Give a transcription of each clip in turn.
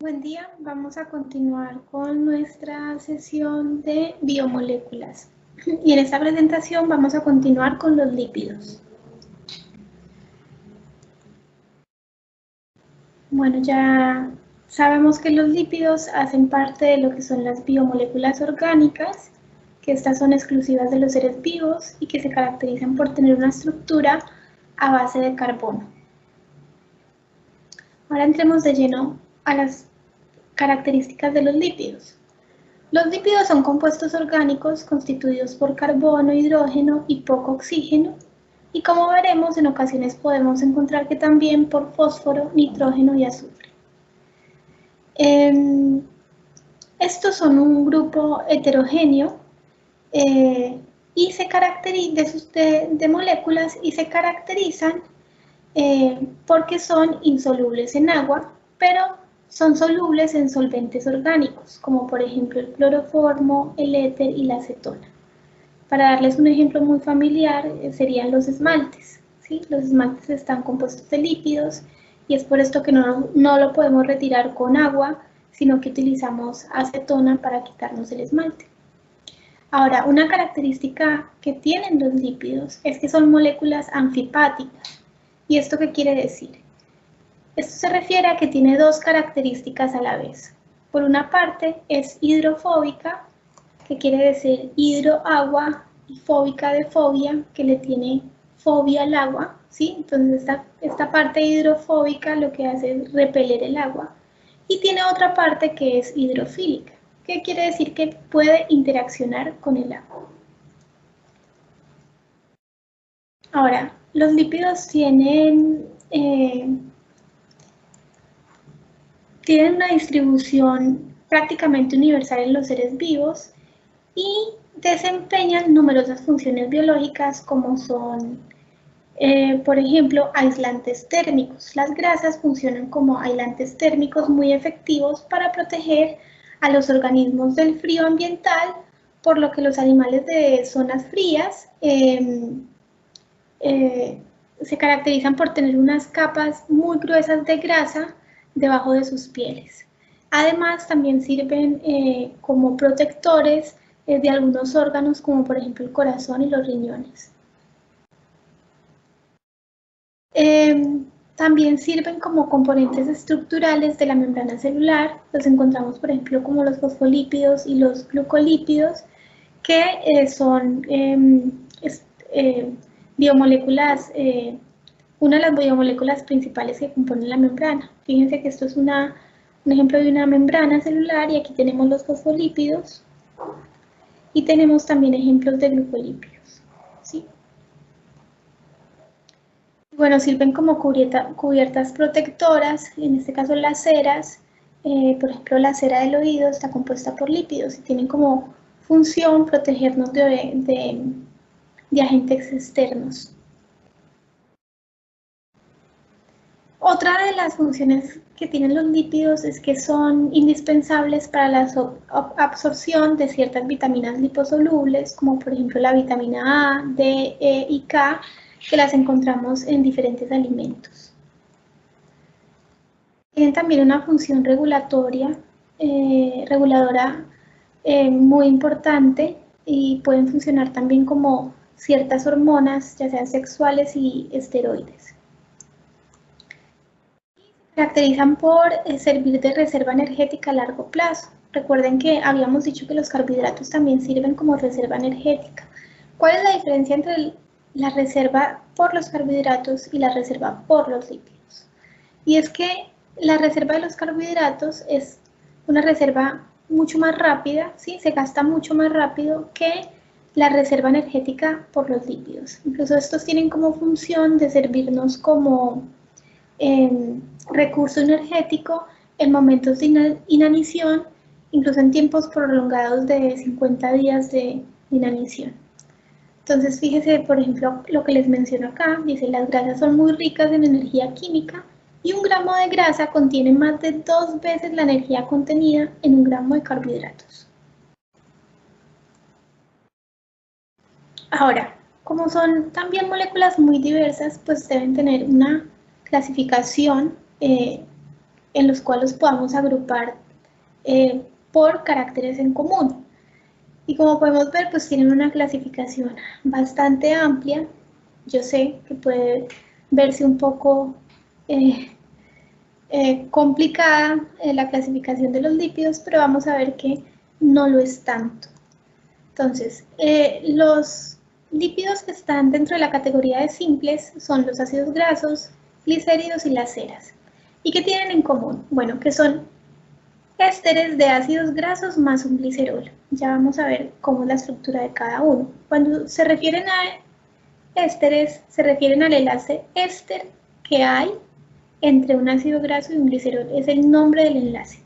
Buen día, vamos a continuar con nuestra sesión de biomoléculas. Y en esta presentación vamos a continuar con los lípidos. Bueno, ya sabemos que los lípidos hacen parte de lo que son las biomoléculas orgánicas, que estas son exclusivas de los seres vivos y que se caracterizan por tener una estructura a base de carbono. Ahora entremos de lleno a las características de los lípidos. Los lípidos son compuestos orgánicos constituidos por carbono, hidrógeno y poco oxígeno, y como veremos, en ocasiones podemos encontrar que también por fósforo, nitrógeno y azufre. Estos son un grupo heterogéneo y se de moléculas y se caracterizan porque son insolubles en agua, pero son solubles en solventes orgánicos, como por ejemplo el cloroformo, el éter y la acetona. Para darles un ejemplo muy familiar, serían los esmaltes. ¿Sí? Los esmaltes están compuestos de lípidos y es por esto que no lo podemos retirar con agua, sino que utilizamos acetona para quitarnos el esmalte. Ahora, una característica que tienen los lípidos es que son moléculas anfipáticas. ¿Y esto qué quiere decir? Esto se refiere a que tiene dos características a la vez. Por una parte es hidrofóbica, que quiere decir hidro-agua, y fóbica de fobia, que le tiene fobia al agua, ¿sí? Entonces esta parte hidrofóbica lo que hace es repeler el agua. Y tiene otra parte que es hidrofílica, que quiere decir que puede interaccionar con el agua. Ahora, los lípidos tienen una distribución prácticamente universal en los seres vivos y desempeñan numerosas funciones biológicas como son, por ejemplo, aislantes térmicos. Las grasas funcionan como aislantes térmicos muy efectivos para proteger a los organismos del frío ambiental, por lo que los animales de zonas frías se caracterizan por tener unas capas muy gruesas de grasa debajo de sus pieles. Además, también sirven como protectores de algunos órganos, como por ejemplo el corazón y los riñones. También sirven como componentes estructurales de la membrana celular. Los encontramos, por ejemplo, como los fosfolípidos y los glucolípidos, que son biomoléculas, una de las biomoléculas principales que componen la membrana. Fíjense que esto es un ejemplo de una membrana celular y aquí tenemos los fosfolípidos y tenemos también ejemplos de glucolípidos. ¿Sí? Bueno, sirven como cubiertas protectoras, en este caso las ceras. Por ejemplo, la cera del oído está compuesta por lípidos y tienen como función protegernos de agentes externos. Otra de las funciones que tienen los lípidos es que son indispensables para la absorción de ciertas vitaminas liposolubles, como por ejemplo la vitamina A, D, E y K, que las encontramos en diferentes alimentos. Tienen también una función reguladora muy importante y pueden funcionar también como ciertas hormonas, ya sean sexuales y esteroides. Se caracterizan por servir de reserva energética a largo plazo. Recuerden que habíamos dicho que los carbohidratos también sirven como reserva energética. ¿Cuál es la diferencia entre la reserva por los carbohidratos y la reserva por los lípidos? Y es que la reserva de los carbohidratos es una reserva mucho más rápida, ¿sí? Se gasta mucho más rápido que la reserva energética por los lípidos. Incluso estos tienen como función de servirnos como recurso energético en momentos de inanición, incluso en tiempos prolongados de 50 días de inanición. Entonces, fíjese, por ejemplo, lo que les menciono acá, dice, las grasas son muy ricas en energía química y un gramo de grasa contiene más de 2 veces la energía contenida en un gramo de carbohidratos. Ahora, como son también moléculas muy diversas, pues deben tener una clasificación en los cuales podamos agrupar por caracteres en común. Y como podemos ver, pues tienen una clasificación bastante amplia. Yo sé que puede verse un poco complicada la clasificación de los lípidos, pero vamos a ver que no lo es tanto. Entonces, los lípidos que están dentro de la categoría de simples son los ácidos grasos, glicéridos y las ceras. ¿Y qué tienen en común? Bueno, que son ésteres de ácidos grasos más un glicerol. Ya vamos a ver cómo es la estructura de cada uno. Cuando se refieren a ésteres, se refieren al enlace éster que hay entre un ácido graso y un glicerol. Es el nombre del enlace.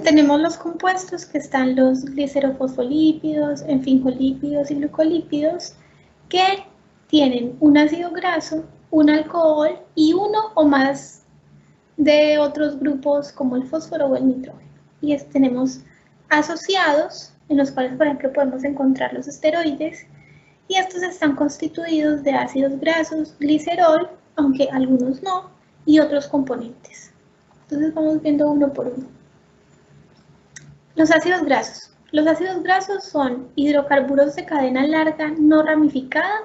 Tenemos los compuestos que están los glicerofosfolípidos, enfingolípidos y glucolípidos que tienen un ácido graso, un alcohol y uno o más de otros grupos como el fósforo o el nitrógeno. Y tenemos asociados en los cuales, por ejemplo, podemos encontrar los esteroides y estos están constituidos de ácidos grasos, glicerol, aunque algunos no, y otros componentes. Entonces vamos viendo uno por uno. Los ácidos grasos. Los ácidos grasos son hidrocarburos de cadena larga no ramificada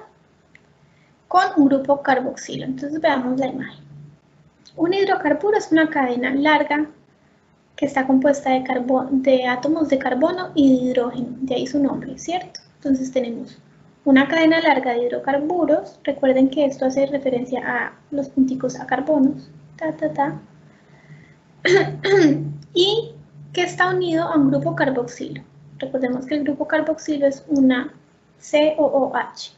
con un grupo carboxilo. Entonces veamos la imagen. Un hidrocarburo es una cadena larga que está compuesta de átomos de carbono y de hidrógeno. De ahí su nombre, ¿cierto? Entonces tenemos una cadena larga de hidrocarburos. Recuerden que esto hace referencia a los punticos a carbonos. Y que está unido a un grupo carboxilo. Recordemos que el grupo carboxilo es una COOH.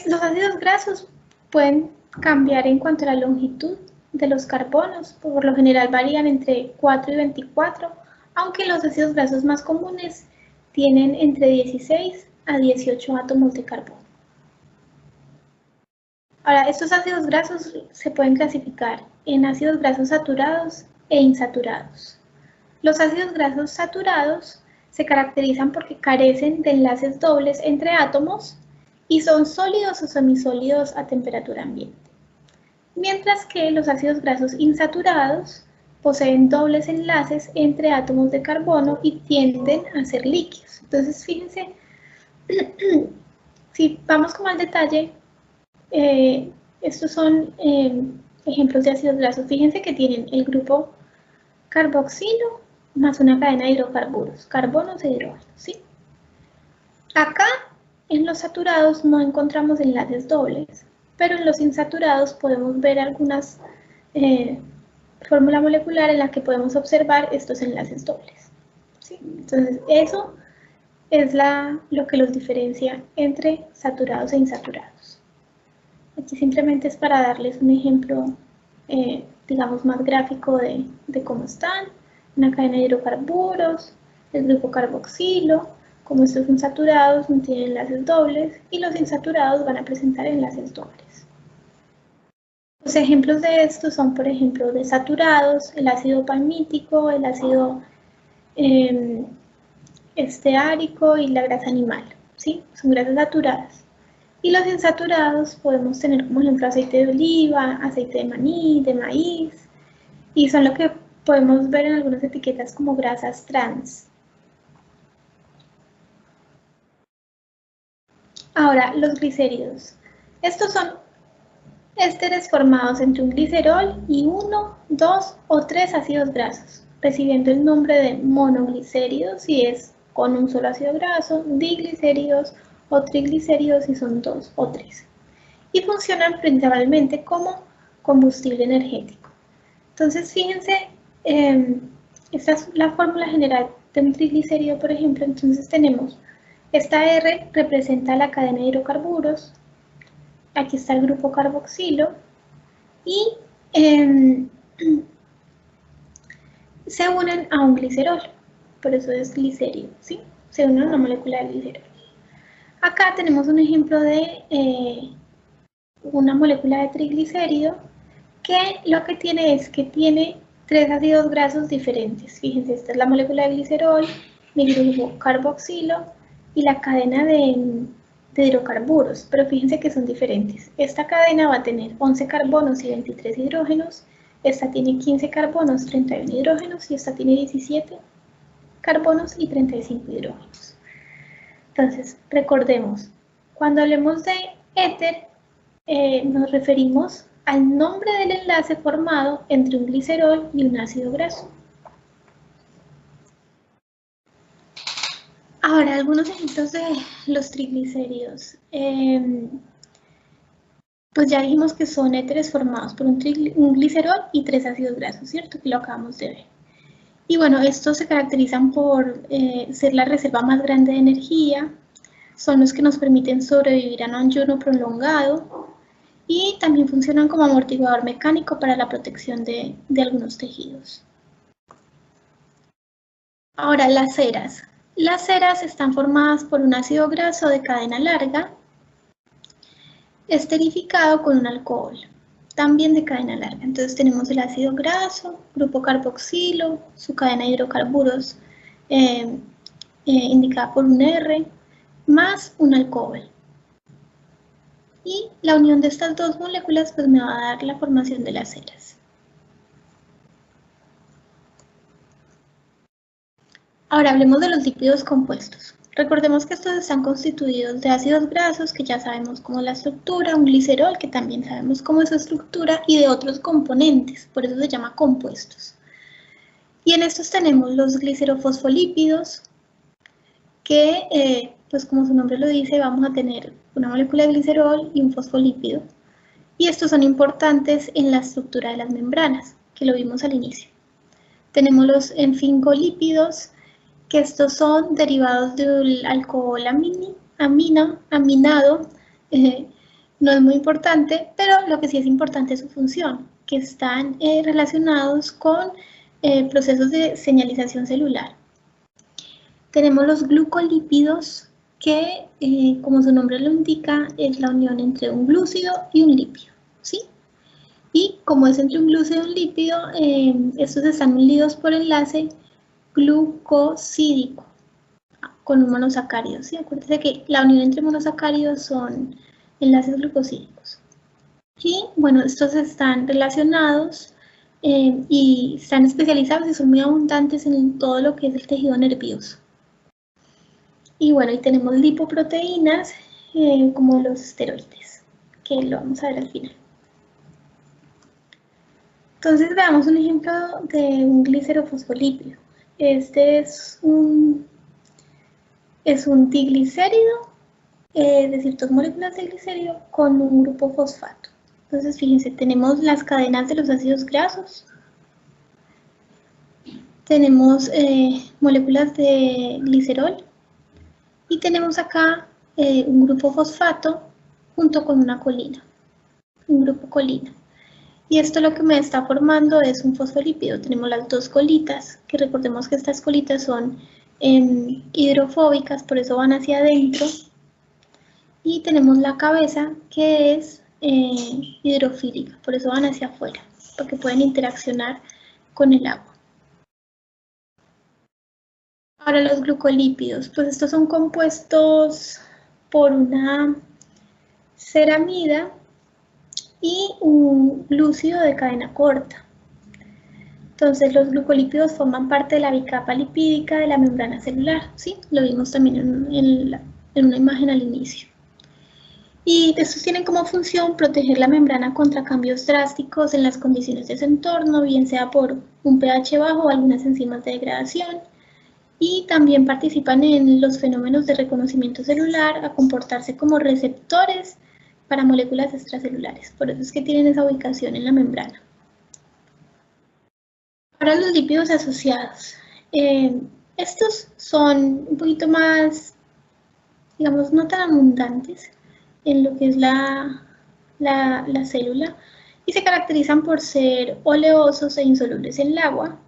Los ácidos grasos pueden cambiar en cuanto a la longitud de los carbonos. Por lo general varían entre 4 y 24, aunque los ácidos grasos más comunes tienen entre 16 a 18 átomos de carbono. Ahora, estos ácidos grasos se pueden clasificar en ácidos grasos saturados e insaturados. Los ácidos grasos saturados se caracterizan porque carecen de enlaces dobles entre átomos y son sólidos o semisólidos a temperatura ambiente. Mientras que los ácidos grasos insaturados poseen dobles enlaces entre átomos de carbono y tienden a ser líquidos. Entonces, fíjense, si vamos como al detalle, estos son ejemplos de ácidos grasos. Fíjense que tienen el grupo carboxilo más una cadena de hidrocarburos, carbonos e hidrógenos, ¿sí? Acá en los saturados no encontramos enlaces dobles, pero en los insaturados podemos ver algunas fórmula molecular en la que podemos observar estos enlaces dobles, ¿sí? Entonces eso es lo que los diferencia entre saturados e insaturados. Aquí simplemente es para darles un ejemplo, digamos, más gráfico de cómo están. Una cadena de hidrocarburos, el grupo carboxilo. Como estos son saturados, no tienen enlaces dobles, y los insaturados van a presentar enlaces dobles. Los ejemplos de estos son, por ejemplo, de saturados, el ácido palmítico, el ácido esteárico y la grasa animal, ¿sí? Son grasas saturadas. Y los insaturados podemos tener como ejemplo aceite de oliva, aceite de maní, de maíz, y son lo que podemos ver en algunas etiquetas como grasas trans. Ahora, los glicéridos. Estos son ésteres formados entre un glicerol y 1, 2 o 3 ácidos grasos, recibiendo el nombre de monoglicéridos si es con un solo ácido graso, diglicéridos o triglicéridos si son 2 o 3. Y funcionan principalmente como combustible energético. Entonces, fíjense, esta es la fórmula general de un triglicérido, por ejemplo. Entonces tenemos, esta R representa la cadena de hidrocarburos, aquí está el grupo carboxilo y se unen a un glicerol, por eso es glicérido, ¿sí? Se unen a una molécula de glicerol. Acá tenemos un ejemplo de una molécula de triglicérido que lo que tiene es que tiene 3 ácidos grasos diferentes. Fíjense, esta es la molécula de glicerol, mi grupo carboxilo y la cadena de de hidrocarburos, pero fíjense que son diferentes. Esta cadena va a tener 11 carbonos y 23 hidrógenos, esta tiene 15 carbonos, 31 hidrógenos y esta tiene 17 carbonos y 35 hidrógenos. Entonces, recordemos, cuando hablemos de éter, nos referimos al nombre del enlace formado entre un glicerol y un ácido graso. Ahora, algunos ejemplos de los triglicéridos. Pues ya dijimos que son éteres formados por un glicerol y 3 ácidos grasos, ¿cierto? Que lo acabamos de ver. Y bueno, estos se caracterizan por ser la reserva más grande de energía, son los que nos permiten sobrevivir a un ayuno prolongado y también funcionan como amortiguador mecánico para la protección de algunos tejidos. Ahora, las ceras. Las ceras están formadas por un ácido graso de cadena larga, esterificado con un alcohol, también de cadena larga. Entonces tenemos el ácido graso, grupo carboxilo, su cadena de hidrocarburos indicada por un R, más un alcohol. Y la unión de estas dos moléculas pues me va a dar la formación de las ceras. Ahora hablemos de los lípidos compuestos. Recordemos que estos están constituidos de ácidos grasos, que ya sabemos cómo es la estructura, un glicerol, que también sabemos cómo es su estructura, y de otros componentes, por eso se llama compuestos. Y en estos tenemos los glicerofosfolípidos, que, pues como su nombre lo dice, vamos a tener una molécula de glicerol y un fosfolípido. Y estos son importantes en la estructura de las membranas, que lo vimos al inicio. Tenemos los enfingolípidos, que estos son derivados del alcohol aminado. No es muy importante, pero lo que sí es importante es su función, que están relacionados con procesos de señalización celular. Tenemos los glucolípidos, que, como su nombre lo indica, es la unión entre un glúcido y un lípido, ¿sí? Y como es entre un glúcido y un lípido, estos están unidos por enlace glucosídico con un monosacárido, ¿sí? Acuérdense que la unión entre monosacáridos son enlaces glucosídicos. Y bueno, estos están relacionados y están especializados y son muy abundantes en todo lo que es el tejido nervioso. Y bueno, y tenemos lipoproteínas como los esteroides, que lo vamos a ver al final. Entonces veamos un ejemplo de un glicerofosfolípido. Este es un diglicérido, es decir, dos moléculas de glicérido con un grupo fosfato. Entonces fíjense, tenemos las cadenas de los ácidos grasos, tenemos moléculas de glicerol y tenemos acá un grupo fosfato junto con una colina, un grupo colina. Y esto lo que me está formando es un fosfolípido. Tenemos las dos colitas, que recordemos que estas colitas son hidrofóbicas, por eso van hacia adentro. Y tenemos la cabeza, que es hidrofílica, por eso van hacia afuera, porque pueden interaccionar con el agua. Ahora los glucolípidos, pues estos son compuestos por una ceramida y un glúcido de cadena corta. Entonces los glucolípidos forman parte de la bicapa lipídica de la membrana celular, ¿sí? Lo vimos también en una imagen al inicio. Y estos tienen como función proteger la membrana contra cambios drásticos en las condiciones de su entorno, bien sea por un pH bajo o algunas enzimas de degradación. Y también participan en los fenómenos de reconocimiento celular, a comportarse como receptores para moléculas extracelulares. Por eso es que tienen esa ubicación en la membrana. Ahora los lípidos asociados. Estos son un poquito más, digamos, no tan abundantes en lo que es la célula y se caracterizan por ser oleosos e insolubles en el agua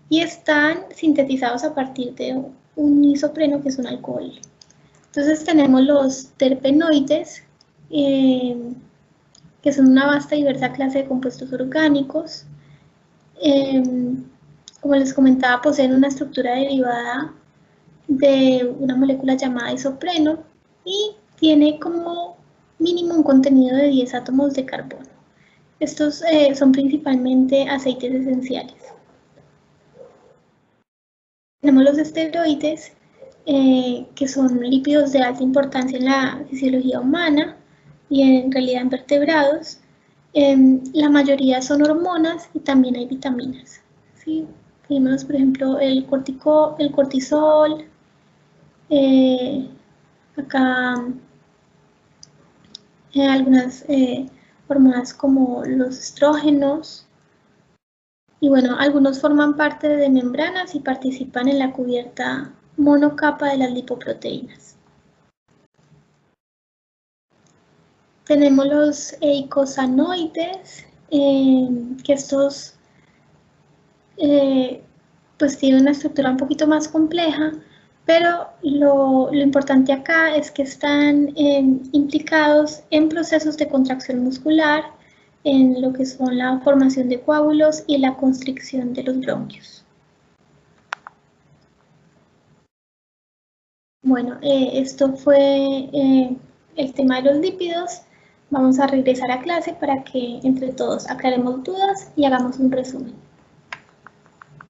y están sintetizados a partir de un isopreno que es un alcohol. Entonces tenemos los terpenoides, que son una vasta y diversa clase de compuestos orgánicos. Como les comentaba, poseen una estructura derivada de una molécula llamada isopreno y tiene como mínimo un contenido de 10 átomos de carbono. Estos son principalmente aceites esenciales. Tenemos los esteroides, que son lípidos de alta importancia en la fisiología humana y en realidad en vertebrados. La mayoría son hormonas y también hay vitaminas. ¿Sí? Tenemos, por ejemplo, el cortisol, acá algunas hormonas como los estrógenos. Y bueno, algunos forman parte de membranas y participan en la cubierta monocapa de las lipoproteínas. Tenemos los eicosanoides, que estos pues tienen una estructura un poquito más compleja, pero lo importante acá es que están implicados en procesos de contracción muscular, en lo que son la formación de coágulos y la constricción de los bronquios. Bueno, esto fue el tema de los lípidos. Vamos a regresar a clase para que entre todos aclaremos dudas y hagamos un resumen.